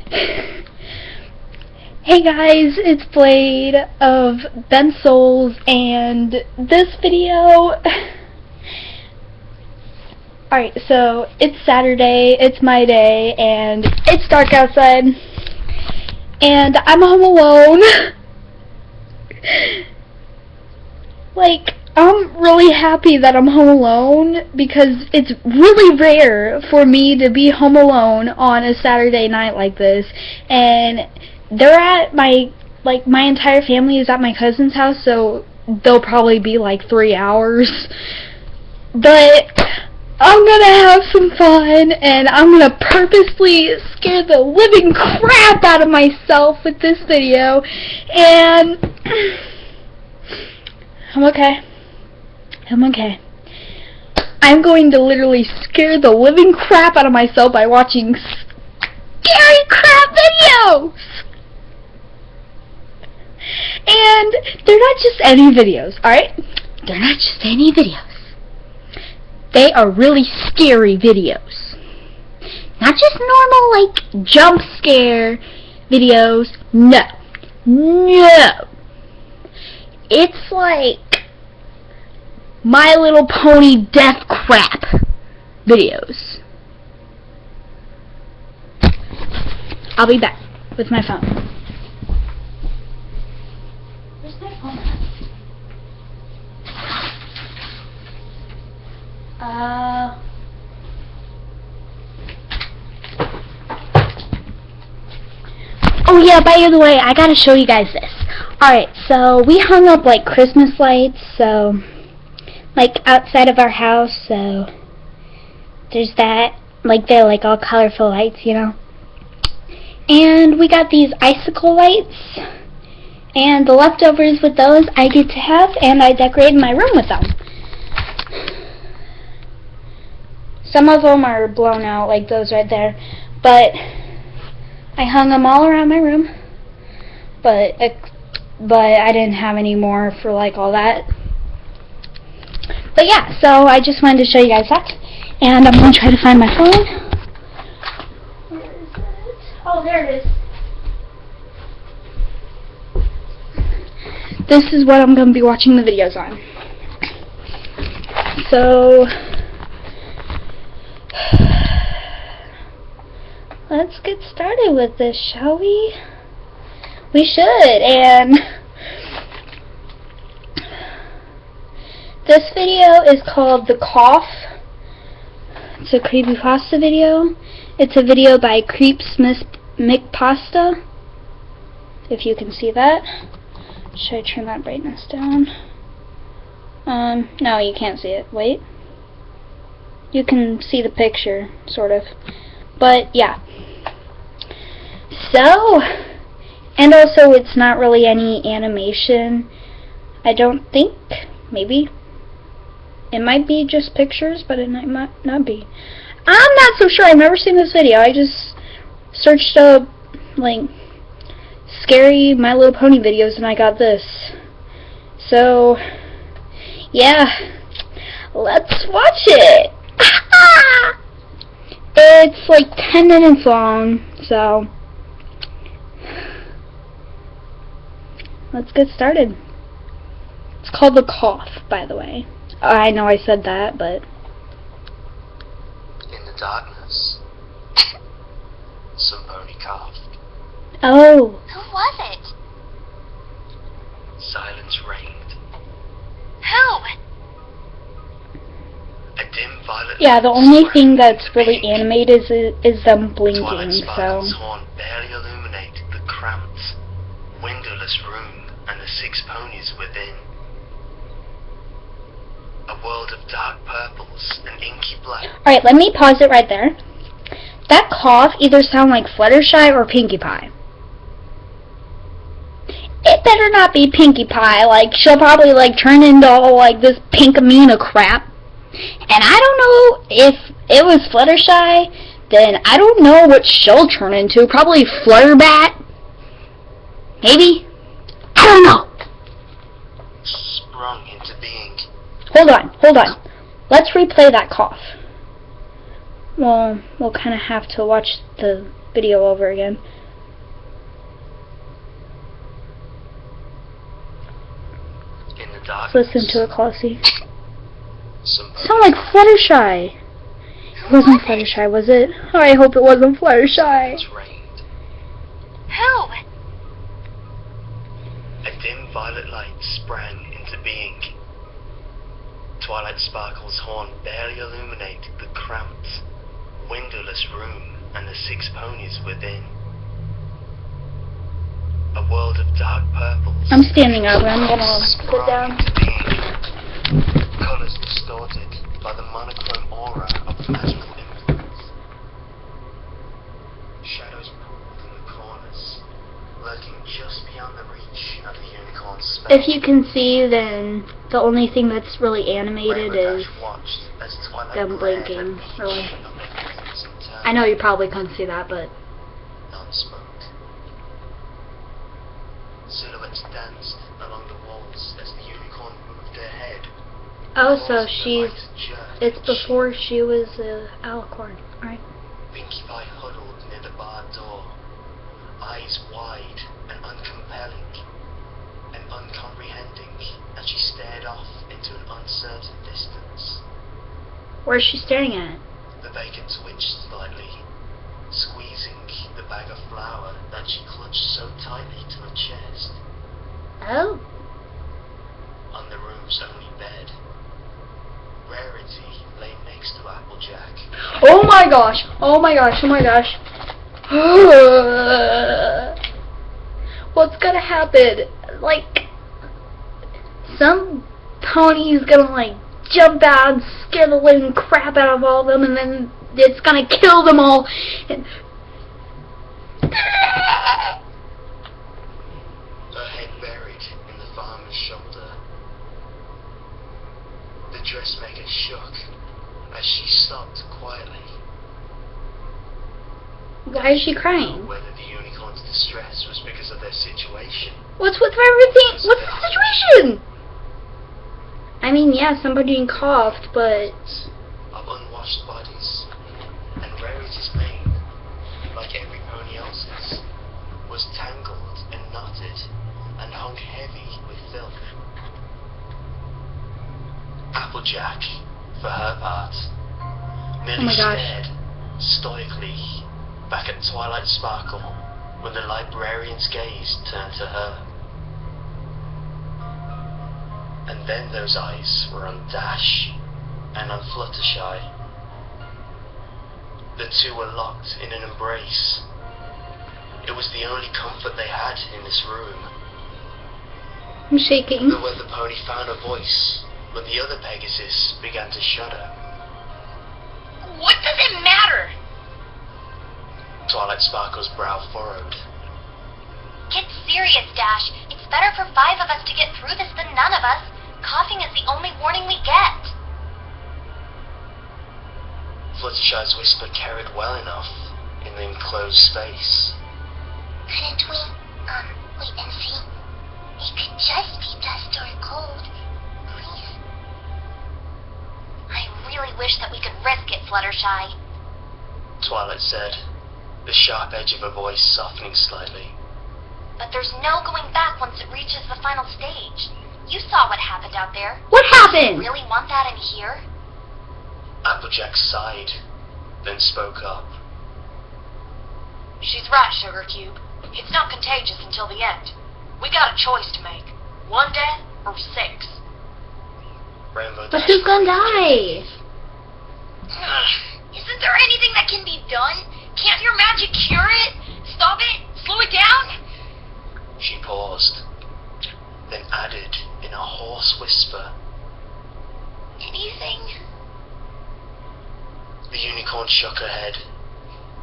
Hey guys, it's Blade of Ben Souls, and this video... Alright, so it's Saturday, it's my day, and it's dark outside, and I'm home alone. Like, I'm really happy that I'm home alone, because it's really rare for me to be home alone on a Saturday night like this, and they're at my entire family is at my cousin's house, so they'll probably be like 3 hours, but I'm gonna have some fun, and I'm gonna purposely scare the living crap out of myself with this video, and I'm okay. I'm going to literally scare the living crap out of myself by watching scary crap videos! And they're not just any videos, alright? They're not just any videos. They are really scary videos. Not just normal, like, jump scare videos. No. It's like My Little Pony death crap videos. I'll be back with my phone. Where's my phone at? Oh yeah, by the way, I gotta show you guys this. Alright, so we hung up like Christmas lights, so like outside of our house, so there's that. Like they're like all colorful lights, you know. And we got these icicle lights, and the leftovers with those I get to have, and I decorated my room with them. Some of them are blown out, like those right there, but I hung them all around my room, but I didn't have any more for like all that. But yeah, so I just wanted to show you guys that, and I'm going to try to find my phone. Where is it? Oh, there it is. This is what I'm going to be watching the videos on. So let's get started with this, shall we? We should, and this video is called The Cough. It's a creepypasta video. It's a video by Creeps McPasta, if you can see that. Should I turn that brightness down? No, you can't see it. Wait. You can see the picture, sort of. But, yeah. So, and also it's not really any animation, I don't think. Maybe. It might be just pictures, but it might not be. I'm not so sure. I've never seen this video. I just searched up, like, scary My Little Pony videos, and I got this. So, yeah. Let's watch it! It's like 10 minutes long, so let's get started. It's called The Cough, by the way. I know I said that, but in the darkness, some pony coughed. Oh. Who was it? Silence reigned. Who? A dim violet. Yeah, the only thing that's really animated is them blinking, Twilight so. sparkle's horn barely illuminated the cramped, windowless room and the 6 ponies within. A world of dark purples and inky black. Alright, let me pause it right there. That cough either sound like Fluttershy or Pinkie Pie. It better not be Pinkie Pie, like she'll probably like turn into all like this Pinkamena crap. And I don't know if it was Fluttershy, then I don't know what she'll turn into. Probably Flutterbat? Maybe? I don't know. Sprung into being. Hold on. Let's replay that cough. Well, we'll kind of have to watch the video over again. In the Let's darkness, listen to it closely. some Sound like Fluttershy. It wasn't Fluttershy, was it? Oh, I hope it wasn't Fluttershy. ponies rained. Who? A dim violet light sprang into being. Twilight Sparkle's horn barely illuminated the cramped, windowless room and the 6 ponies within. A world of dark purples. I'm standing up. I'm gonna sit sprung down. into being. Colours distorted by the monochrome aura of magical influence. Shadows pooled in the corners, lurking just beyond the reach of the unicorn's spell. If you can see, then the only thing that's really animated Rainbow is Dash watched as Twilight them glared blinking, at each really. of their victims in turn. I know you probably couldn't see that, but None spoke. Silhouettes danced along the walls as the unicorn moved her head. oh, so Causing the she's light to jerk it's and before she was a alicorn, right? Pinkie Pie huddled near the barred door, eyes wide and uncompelling and uncomprehending as she stared off into an uncertain distance. Where's she staring at? The baker twitched slightly, squeezing the bag of flour that she clutched so tightly to her chest. Oh, On the room's only bed, Rarity lay next to Applejack. oh my gosh! Oh my gosh! Oh my gosh! What's gonna happen? Like, some pony's gonna like jump out and scare the living crap out of all of them, and then it's gonna kill them all. And Her head buried in the farmer's shoulder. The dressmaker shook as she stopped quietly. why is she crying? Whether the unicorn's distress was because of their situation. What's with everything? What's the situation? I mean, yeah, somebody coughed, but Of unwashed bodies, and Rarity's mane, like every pony else's, was tangled and knotted and hung heavy with filth. Applejack, for her part, merely my gosh. stared stoically back at Twilight Sparkle when the librarian's gaze turned to her. And then those eyes were on Dash and on Fluttershy. The two were locked in an embrace. It was the only comfort they had in this room. I'm shaking. The weather pony found a voice when the other Pegasus began to shudder. What does it matter? Twilight Sparkle's brow furrowed. Get serious, Dash. It's better for 5 of us to get through this than none of us. Coughing is the only warning we get. Fluttershy's whisper carried well enough in the enclosed space. Couldn't we, wait and see? It could just be dust or cold. Please? I really wish that we could risk it, Fluttershy. Twilight said, the sharp edge of her voice softening slightly. But there's no going back once it reaches the final stage. You saw what happened out there. What happened? Really want that in here? Applejack sighed, then spoke up. She's right, Sugar Cube. It's not contagious until the end. We got a choice to make. 1 death or 6. Rainbow But Dash who's gonna breathed. die? Isn't there anything that can be done? Can't your magic cure it? Stop it? Slow it down? She paused, then added in a hoarse whisper. Anything? The unicorn shook her head.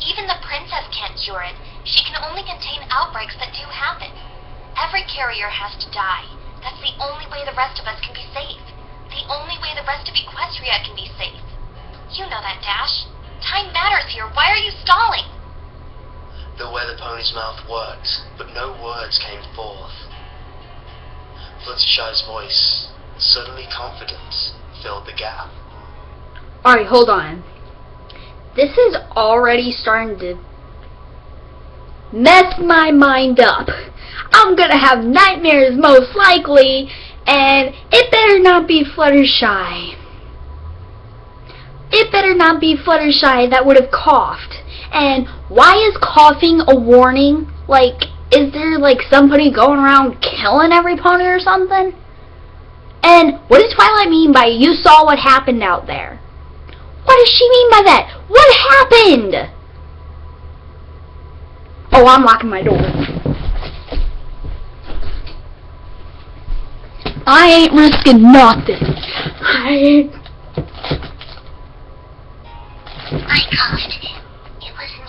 Even the princess can't cure it. She can only contain outbreaks that do happen. Every carrier has to die. That's the only way the rest of us can be safe. The only way the rest of Equestria can be safe. You know that, Dash. Time matters here. Why are you stalling? The weather pony's mouth worked, but no words came forth. Fluttershy's voice, suddenly confident, filled the gap. Alright, hold on. This is already starting to mess my mind up. I'm gonna have nightmares most likely, and it better not be Fluttershy. It better not be Fluttershy that would have coughed. And why is coughing a warning? Like, is there like somebody going around killing every pony or something? And what does Twilight mean by you saw what happened out there? What does she mean by that? What happened? Oh, I'm locking my door. I ain't risking nothing. I coughed. It was me.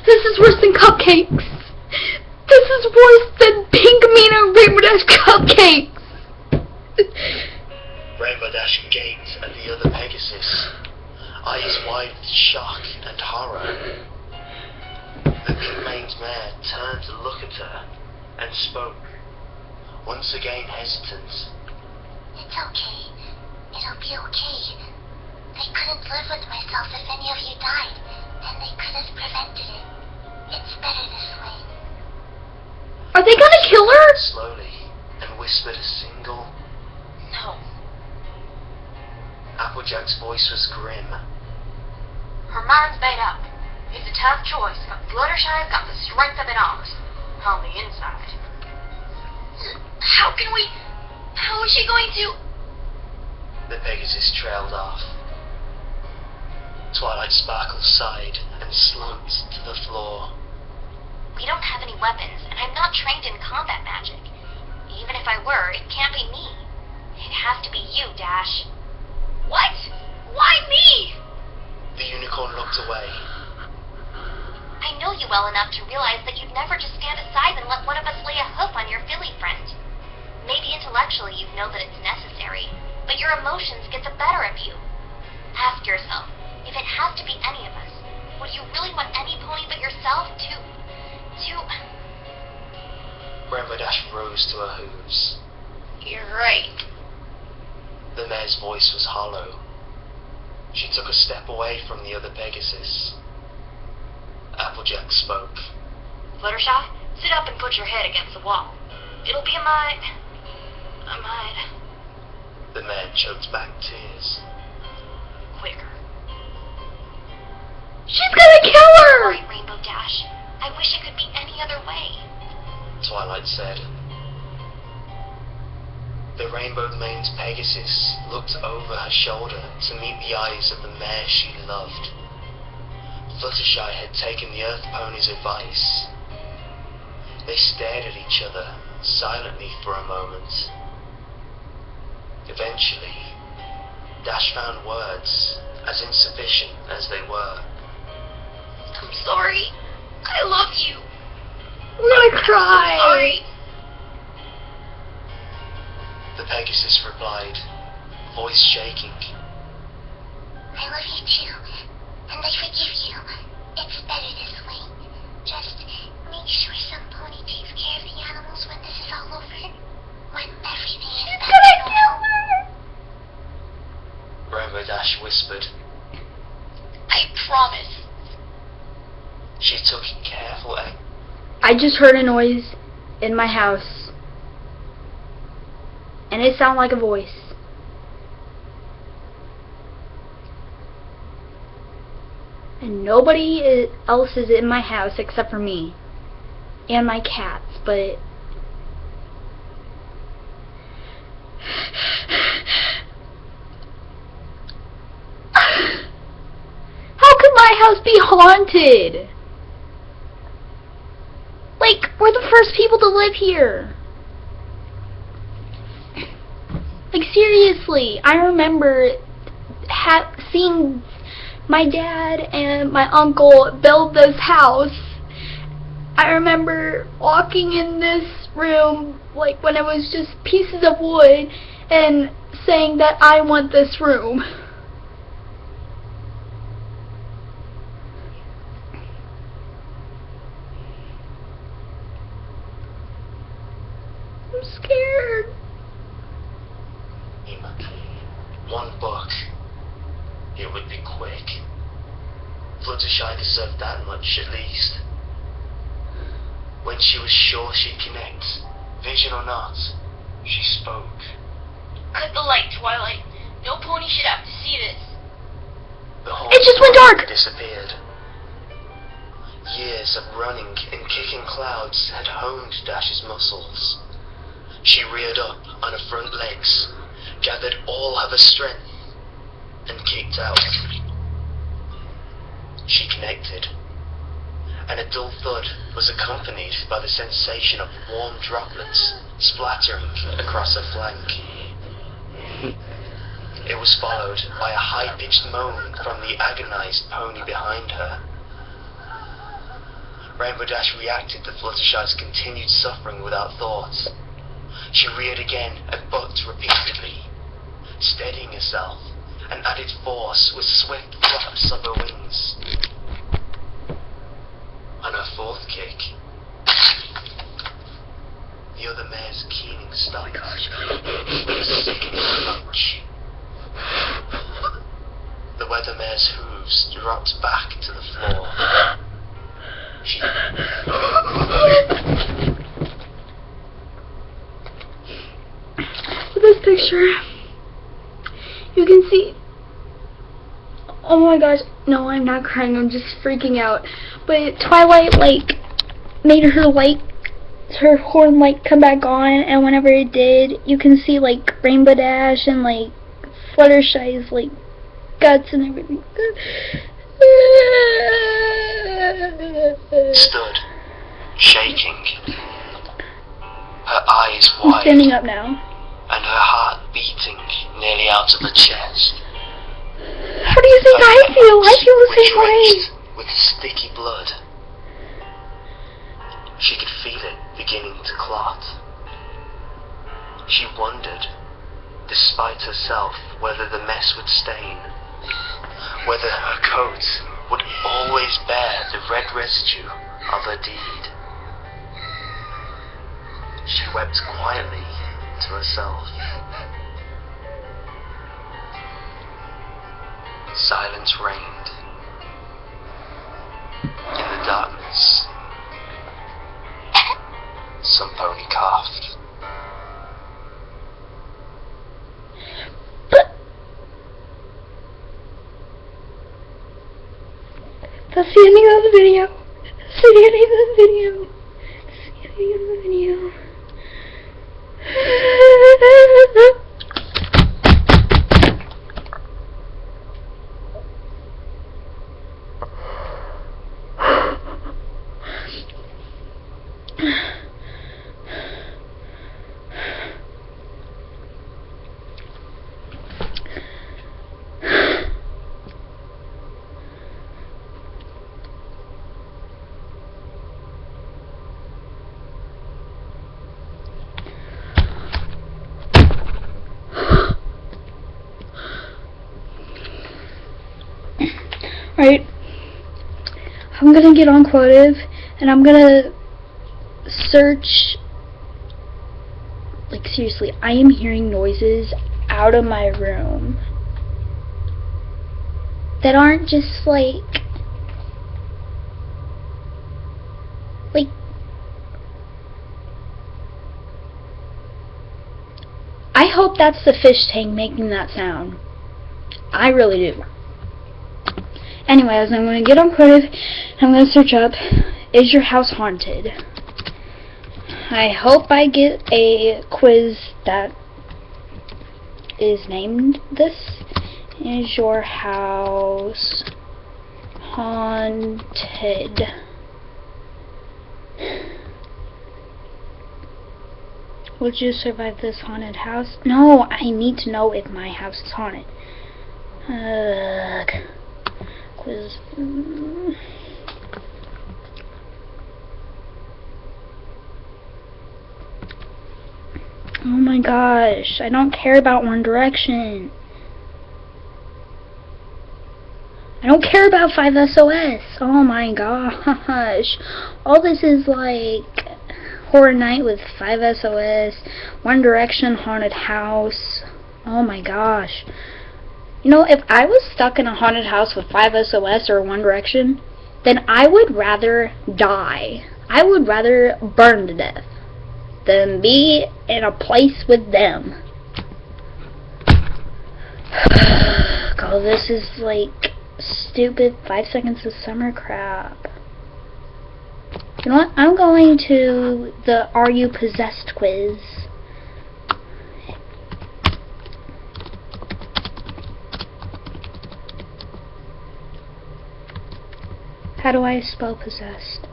This is worse than cupcakes. This is worse than Pink Mean and Rainbow Dash cupcakes. Rainbow Dash gaped at the other Pegasus, eyes wide with shock and horror. The pink-maned mare turned to look at her and spoke, once again hesitant. It's okay. It'll be okay. I couldn't live with myself if any of you died, and they could have prevented it. It's better this way. Are they gonna kill her? Slowly, and whispered a single. No. Applejack's voice was grim. Her mind's made up. It's a tough choice, but Fluttershy's got the strength of an ox. On the inside. How is she going to... The Pegasus trailed off. Twilight Sparkle sighed and slumped to the floor. We don't have any weapons, and I'm not trained in combat magic. Even if I were, it can't be me. It has to be you, Dash. What? Why me? The unicorn looked away. I know you well enough to realize that you'd never just stand aside and let one of us lay a hoof on your filly friend. Maybe intellectually you know that it's necessary, but your emotions get the better of you. Ask yourself, if it has to be any of us, would you really want any pony but yourself to... Rainbow Dash rose to her hooves. You're right. The mare's voice was hollow. She took a step away from the other Pegasus. Applejack spoke. Fluttershy, sit up and put your head against the wall. It'll be a mite... The mare choked back tears. quicker. She's gonna kill her! Sorry, Rainbow Dash. I wish it could be any other way. Twilight said. The rainbow-maned Pegasus looked over her shoulder to meet the eyes of the mare she loved. Fluttershy had taken the Earth Pony's advice. They stared at each other silently for a moment. Eventually, Dash found words as insufficient as they were. I'm sorry. I love you. I'm gonna cry. Sorry. The Pegasus replied, voice shaking. I love you too. And I forgive you. It's better this way. Just make sure some pony takes care of the animals when this is all over. When everything is back to normal. Rainbow Dash whispered. I promise. She took careful aim. I just heard a noise in my house. And it sounded like a voice. And nobody else is in my house except for me. And my cats, but... How could my house be haunted? Like, we're the first people to live here. Like, seriously, I remember seeing my dad and my uncle build this house. I remember walking in this room, like, when it was just pieces of wood, and saying that I want this room. I'm scared. One book. It would be quick. Fluttershy deserved that much at least. When she was sure she'd connect, vision or not, she spoke. Cut the light, Twilight. No pony should have to see this. The whole It just went dark! Disappeared. Years of running and kicking clouds had honed Dash's muscles. She reared up on her front legs, gathered all of her strength, and kicked out. She connected, and a dull thud was accompanied by the sensation of warm droplets splattering across her flank. It was followed by a high-pitched moan from the agonized pony behind her. Rainbow Dash reacted to Fluttershy's continued suffering without thought. She reared again and bucked repeatedly, steadying herself, and added force with swift flaps of her wings. On her fourth kick, the other mare's keening stopped with a sickening crunch. The weather mare's hooves dropped back to the floor. She With this picture, you can see. Oh my gosh, no, I'm not crying, I'm just freaking out. But Twilight, like, made her horn light come back on, and whenever it did, you can see, like, Rainbow Dash and, like, Fluttershy's, like, guts and everything. stood, shaking, her eyes I'm wide, standing up now. and her heart beating nearly out of her chest. How do you think I feel? I feel the same way. Drenched with sticky blood. She could feel it beginning to clot. She wondered, despite herself, whether the mess would stain, whether her coat would always bear the red residue of her deed. She wept quietly to herself. Silence reigned. In the darkness, some pony coughed. That's the ending of the video. That's the ending of the video. That's the ending of the video. Right, I'm gonna get on Quotive and I'm gonna search. Like, seriously, I am hearing noises out of my room that aren't just like I hope that's the fish tank making that sound. I really do. Anyways, I'm going to get on Quotive, and I'm going to search up, is your house haunted? I hope I get a quiz that is named this. Is your house haunted? Would you survive this haunted house? No, I need to know if my house is haunted. Quiz. Oh my gosh, I don't care about One Direction. I don't care about 5SOS. Oh my gosh. All this is like Horror Night with 5SOS, One Direction, Haunted House. Oh my gosh. You know, if I was stuck in a haunted house with 5SOS or One Direction, then I would rather die. I would rather burn to death than be in a place with them. God, this is like stupid 5 seconds of summer crap. You know what? I'm going to the Are You Possessed quiz. How do I spell possessed?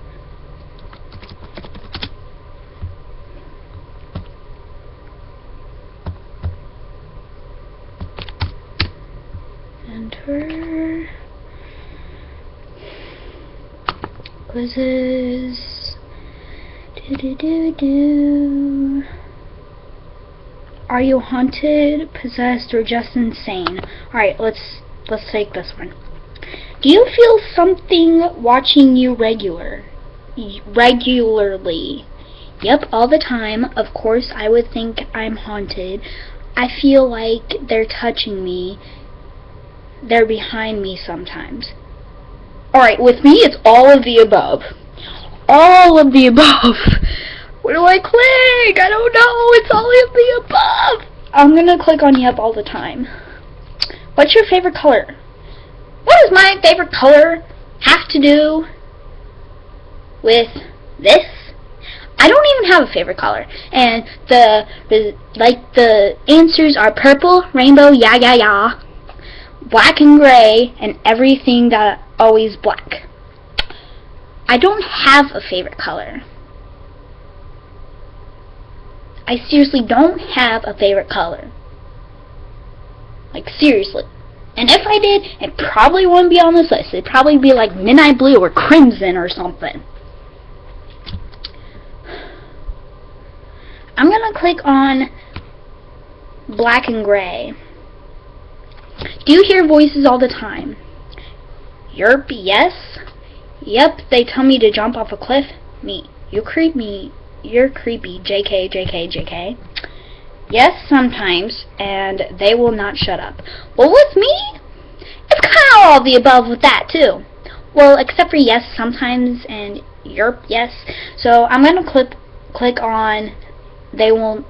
Enter. Quizzes. Are you haunted, possessed, or just insane? Alright, let's take this one. Do you feel something watching you regularly? Yep, all the time. Of course, I would think I'm haunted. I feel like they're touching me. They're behind me sometimes. Alright, with me, it's all of the above. All of the above. Where do I click? I don't know. It's all of the above. I'm gonna click on yep all the time. What's your favorite color? What does my favorite color have to do with this? I don't even have a favorite color. And the answers are purple, rainbow, yeah, black and gray, and everything that always black. I don't have a favorite color. I seriously don't have a favorite color. Like, seriously. And if I did, it probably wouldn't be on this list. It'd probably be like midnight blue or crimson or something. I'm gonna click on black and gray. Do you hear voices all the time? Yerp, yes. Yep, they tell me to jump off a cliff. Me. You creep me. You're creepy. JK, JK, JK. Yes, sometimes, and they will not shut up. Well, with me, it's kind of all of the above with that, too. Well, except for yes, sometimes, and yerp, yes. So, I'm going to click on they won't,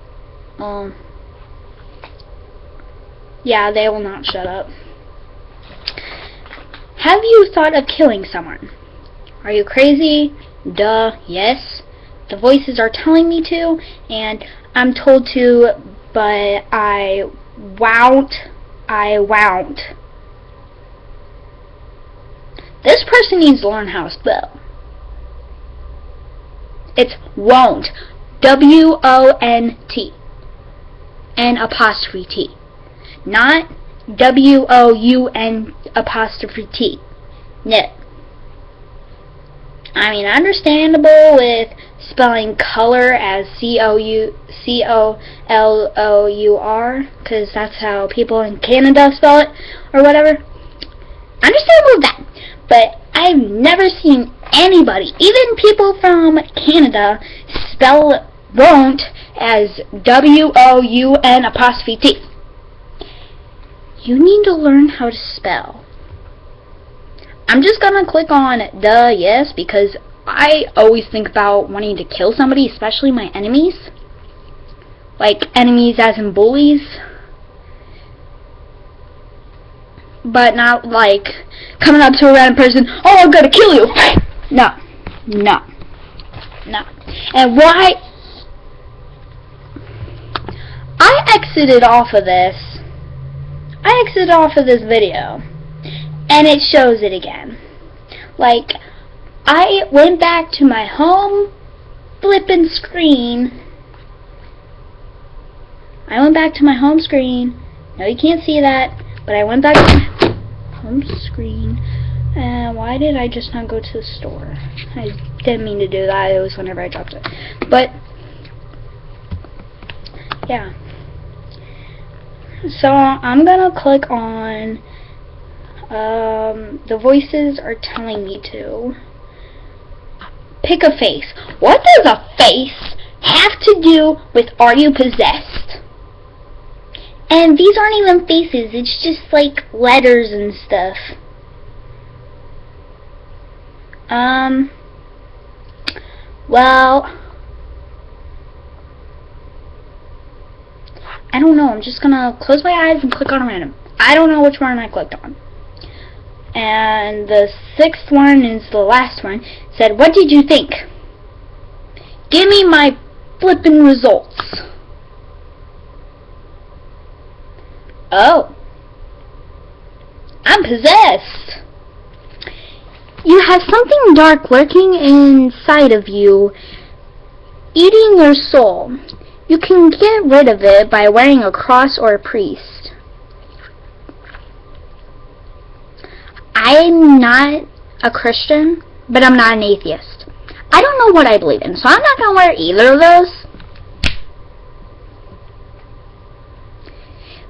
yeah, they will not shut up. Have you thought of killing someone? Are you crazy? Duh, yes. The voices are telling me to, and I'm told to, but I won't. This person needs to learn how to spell. It's won't. W-O-N-T. N apostrophe T. Not W-O-U-N apostrophe T. No. I mean, understandable with spelling color as C-O-L-O-U-R, because that's how people in Canada spell it, or whatever. Understandable with that. But I've never seen anybody, even people from Canada, spell won't as W-O-U-N apostrophe T. You need to learn how to spell. I'm just gonna click on duh yes, because I always think about wanting to kill somebody, especially my enemies. Like enemies as in bullies. But not like coming up to a random person, oh, I'm gonna kill you. No. And why? I exited off of this video, and it shows it again. Like, I went back to my home flippin' screen, I went back to my home screen. No, you can't see that, but I went back to my home screen. Why did I just not go to the store? I didn't mean to do that. It was whenever I dropped it. But, yeah. So, I'm gonna click on, the voices are telling me to pick a face. What does a face have to do with are you possessed? And these aren't even faces, it's just like letters and stuff. Well, I don't know. I'm just gonna close my eyes and click on random. I don't know which one I clicked on. And the 6th one is the last one. Said, what did you think? Give me my flippin' results. Oh. I'm possessed. You have something dark lurking inside of you, eating your soul. You can get rid of it by wearing a cross or a priest. I'm not a Christian, but I'm not an atheist. I don't know what I believe in, so I'm not going to wear either of those.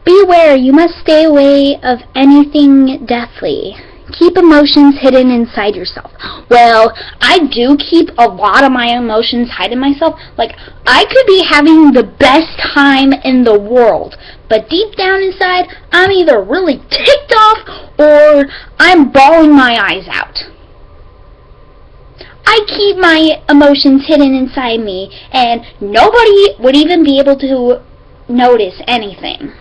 Beware, you must stay away of anything deathly. Keep emotions hidden inside yourself. Well, I do keep a lot of my emotions hidden myself. Like, I could be having the best time in the world, but deep down inside, I'm either really ticked off or I'm bawling my eyes out. I keep my emotions hidden inside me, and nobody would even be able to notice anything.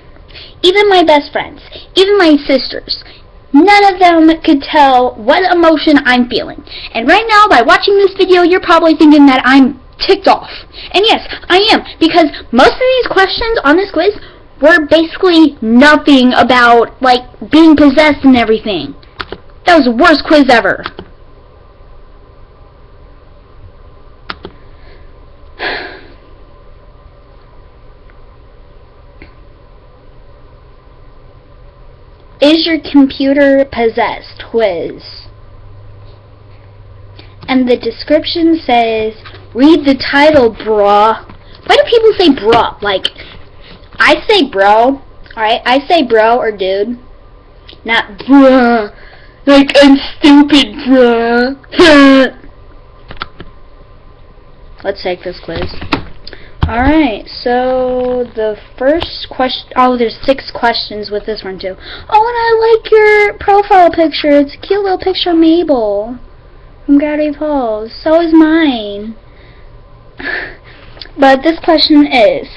Even my best friends, even my sisters, none of them could tell what emotion I'm feeling. And right now, by watching this video, you're probably thinking that I'm ticked off. And yes, I am, because most of these questions on this quiz were basically nothing about, like, being possessed and everything. That was the worst quiz ever. Is your computer possessed? Quiz. And the description says, read the title, bruh. Why do people say bruh? Like, I say bro, alright? I say bro or dude. Not bruh. Like, I'm stupid, bruh. Let's take this quiz. Alright, so the first question, oh, there's 6 questions with this one too. Oh, and I like your profile picture. It's a cute little picture of Mabel from Gravity Falls. So is mine. But this question is,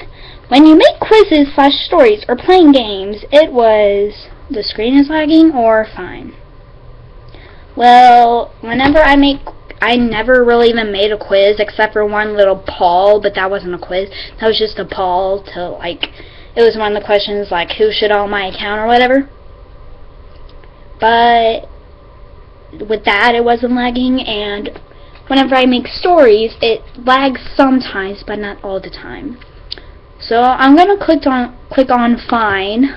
when you make quizzes / stories or playing games, it was the screen is lagging or fine? Well, whenever I never really even made a quiz except for one little poll, but that wasn't a quiz. That was just a poll to, like, it was one of the questions like, who should own my account or whatever. But with that, it wasn't lagging, and whenever I make stories, it lags sometimes, but not all the time. So I'm gonna click on fine.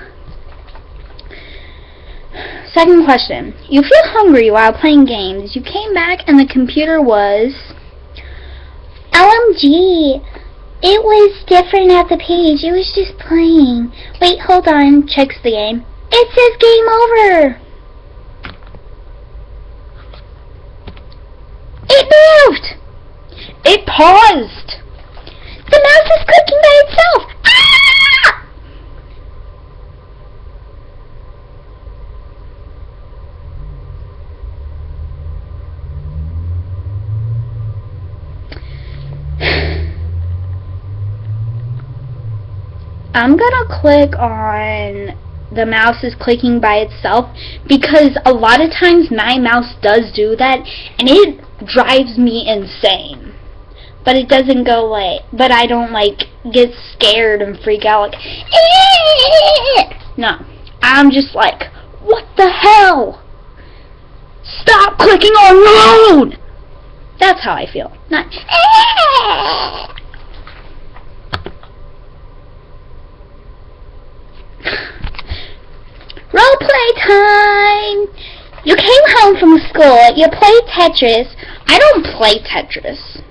Second question. You feel hungry while playing games. You came back and the computer was... LMG! It was different at the page. It was just playing. Wait, hold on. Checks the game. It says game over! It moved! It paused! The mouse is clicking by itself! Ah! I'm gonna click on the mouse is clicking by itself because a lot of times my mouse does do that and it drives me insane. But it doesn't go like, but I don't like get scared and freak out like, no. I'm just like, what the hell? Stop clicking on load! That's how I feel. Not, home from school, you play Tetris. I don't play Tetris.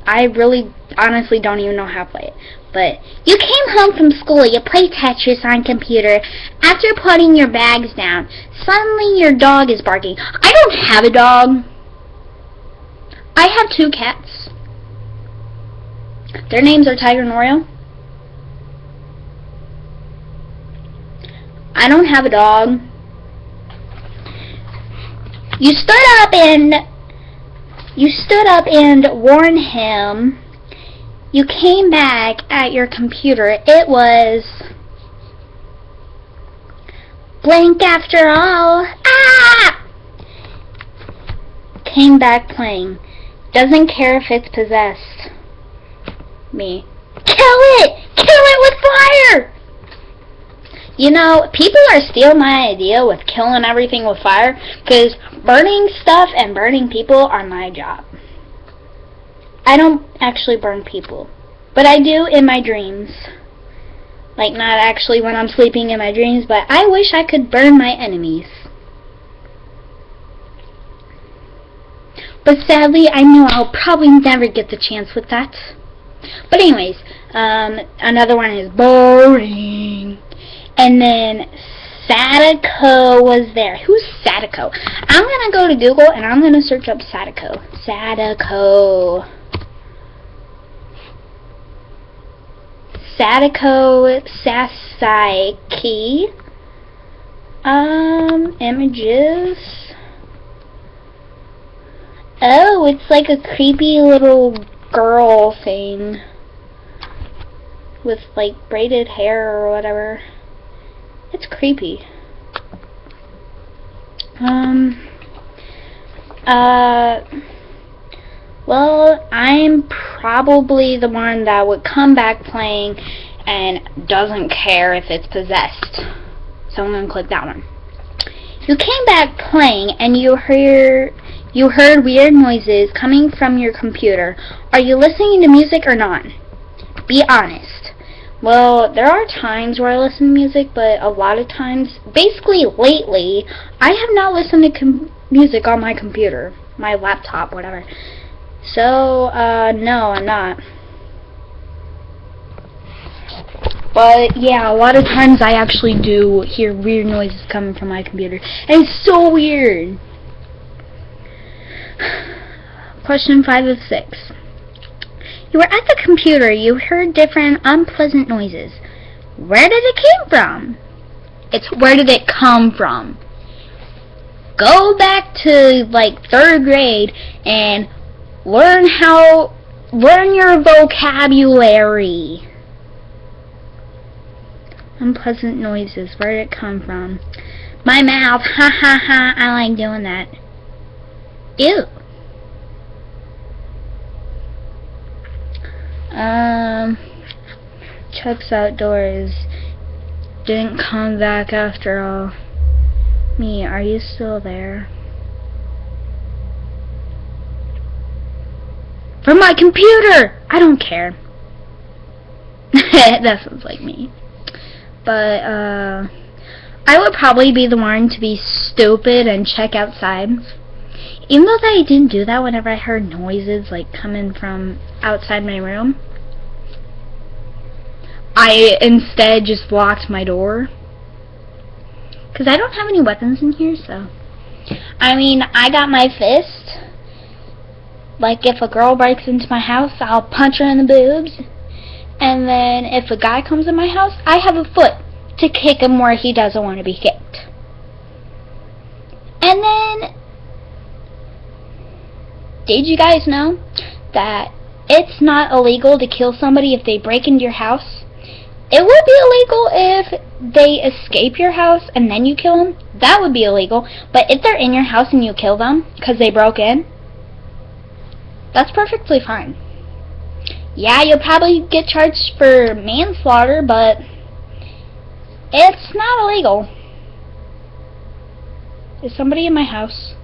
I really, honestly don't even know how to play it. But you came home from school, you play Tetris on computer. After putting your bags down, suddenly your dog is barking. I don't have a dog. I have 2 cats. Their names are Tiger and Oreo. I don't have a dog. You stood up and warned him. You came back at your computer. It was blank after all. Ah! Came back playing. Doesn't care if it's possessed. Me. Kill it! Kill it with fire! You know, people are stealing my idea with killing everything with fire, because burning stuff and burning people are my job. I don't actually burn people, but I do in my dreams. Like, not actually when I'm sleeping in my dreams, but I wish I could burn my enemies. But sadly, I know I'll probably never get the chance with that. But anyways, another one is boring. And then Sadako was there. Who's Sadako? I'm going to go to Google and I'm going to search up Sadako. Sadako. Sadako Sasaki. Images. Oh, it's like a creepy little girl thing. With like braided hair or whatever. It's creepy. Well, I'm probably the one that would come back playing and doesn't care if it's possessed. So I'm gonna click that one. You came back playing and you heard weird noises coming from your computer. Are you listening to music or not? Be honest. Well, there are times where I listen to music, but a lot of times, basically lately, I have not listened to music on my computer, my laptop, whatever. So, no, I'm not. But, yeah, a lot of times I actually do hear weird noises coming from my computer. And it's so weird. Question 5 of 6. You were at the computer. You heard different unpleasant noises. Where did it come from? It's where did it come from? Go back to, like, 3rd grade and learn your vocabulary. Unpleasant noises. Where did it come from? My mouth. Ha ha ha. I like doing that. Ew. Chuck's outdoors. Didn't come back after all. Me, are you still there? From my computer! I don't care. That sounds like me. But, I would probably be the one to be stupid and check outside. Even though I didn't do that whenever I heard noises, like, coming from outside my room. I instead just locked my door. Because I don't have any weapons in here, so. I mean, I got my fist. Like, if a girl breaks into my house, I'll punch her in the boobs. And then, if a guy comes in my house, I have a foot to kick him where he doesn't want to be kicked. And then, did you guys know that it's not illegal to kill somebody if they break into your house? It would be illegal if they escape your house and then you kill them. That would be illegal. But if they're in your house and you kill them because they broke in, that's perfectly fine. Yeah, you'll probably get charged for manslaughter, but it's not illegal. Is somebody in my house?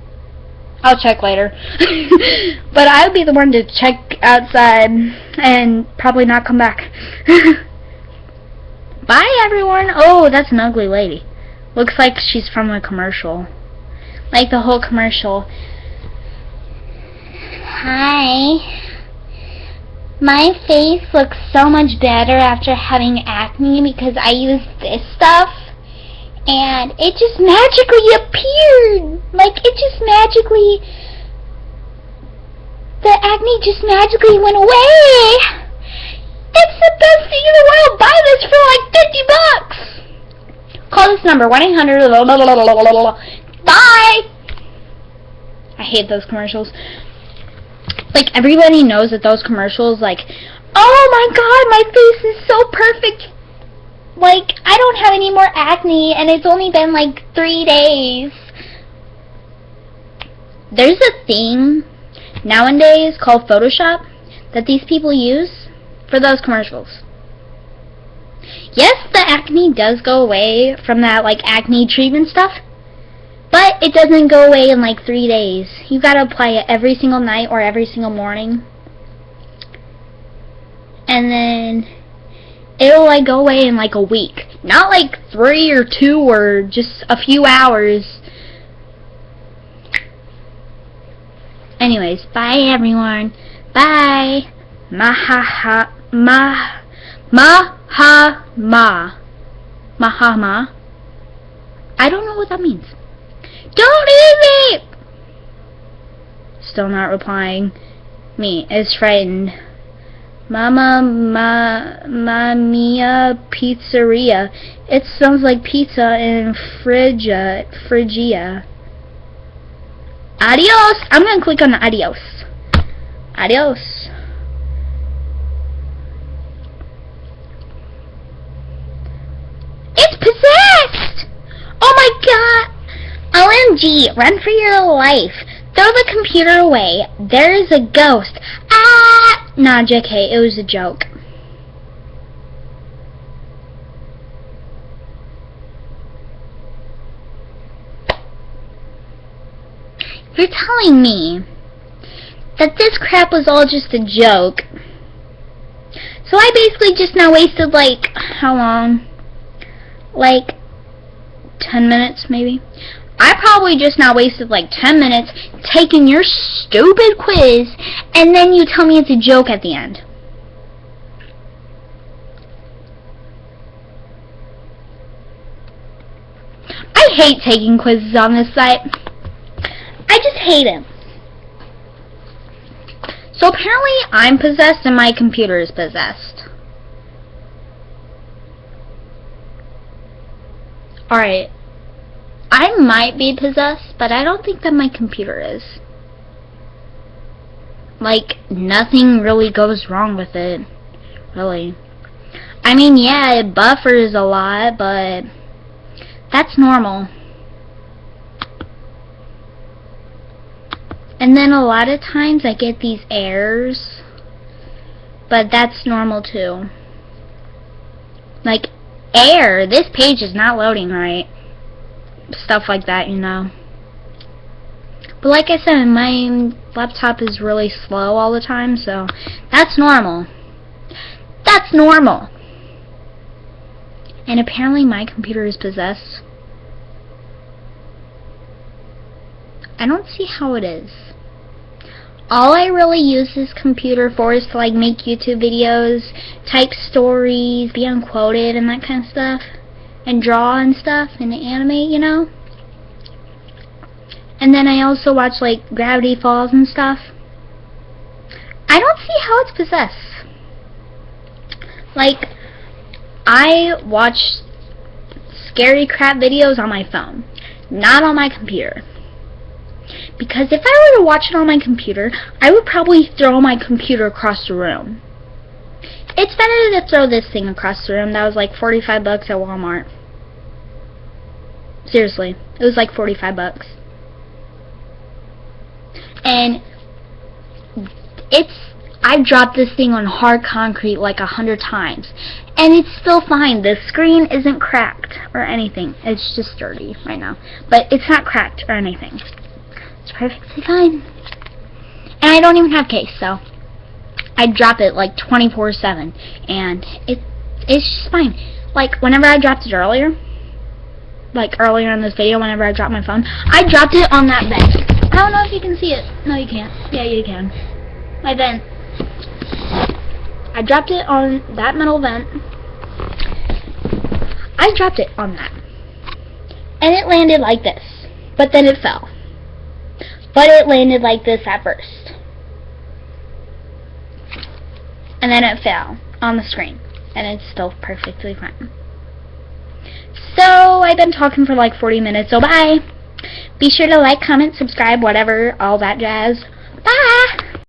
I'll check later. But I would be the one to check outside and probably not come back. Bye, everyone. Oh, that's an ugly lady. Looks like she's from a commercial. Like the whole commercial. Hi. My face looks so much better after having acne because I used this stuff. And it just magically appeared. Like, it just magically... The acne just magically went away. It's the best thing in the world. Buy this for like $50. Call this number, 1-800... Bye! I hate those commercials. Like, everybody knows that those commercials, like, oh my god, my face is so perfect. Like, I don't have any more acne, and it's only been, like, 3 days. There's a thing nowadays called Photoshop that these people use for those commercials. Yes, the acne does go away from that, like, acne treatment stuff, but it doesn't go away in, like, 3 days. You've got to apply it every single night or every single morning. And then it'll, like, go away in, like, a week. Not, like, 3 or 2 or just a few hours. Anyways, bye, everyone. Bye. Mahama. Mahama. I don't know what that means. Don't eat me! Still not replying. Me is frightened. Mamma Mia Pizzeria. It sounds like pizza in Phrygia. Adios! I'm gonna click on adios. Adios. It's possessed! Oh my god! OMG, run for your life. Throw the computer away. There is a ghost. Ah! Nah, JK, it was a joke. You're telling me that this crap was all just a joke. So I basically just now wasted, like, how long? Like, 10 minutes, maybe? I probably just now wasted like 10 minutes taking your stupid quiz, and then you tell me it's a joke at the end. I hate taking quizzes on this site. I just hate it. So apparently I'm possessed and my computer is possessed. Alright. I might be possessed, but I don't think that my computer is. Like, nothing really goes wrong with it. Really. I mean, yeah, it buffers a lot, but that's normal. And then a lot of times I get these errors, but that's normal too. Like, error, this page is not loading right. Stuff like that, you know. But like I said, my laptop is really slow all the time, so that's normal. That's normal. And apparently my computer is possessed. I don't see how it is. All I really use this computer for is to, like, make YouTube videos, type stories, be unquoted and that kind of stuff. And draw and stuff, and animate, you know? And then I also watch, like, Gravity Falls and stuff. I don't see how it's possessed. Like, I watch scary crap videos on my phone, not on my computer. Because if I were to watch it on my computer, I would probably throw my computer across the room. It's better to throw this thing across the room. That was like $45 at Walmart. Seriously, it was like $45. And I've dropped this thing on hard concrete like 100 times. And it's still fine. The screen isn't cracked or anything. It's just dirty right now. But it's not cracked or anything. It's perfectly fine. And I don't even have case, so I drop it like 24/7. And it's just fine. Like, whenever I dropped it earlier, like earlier in this video whenever I dropped my phone. I dropped it on that vent. I don't know if you can see it. No, you can't. Yeah, you can. My vent. I dropped it on that metal vent. I dropped it on that. And it landed like this. But then it fell. But it landed like this at first. And then it fell on the screen. And it's still perfectly fine. So, I've been talking for like 40 minutes, so bye! Be sure to like, comment, subscribe, whatever, all that jazz. Bye!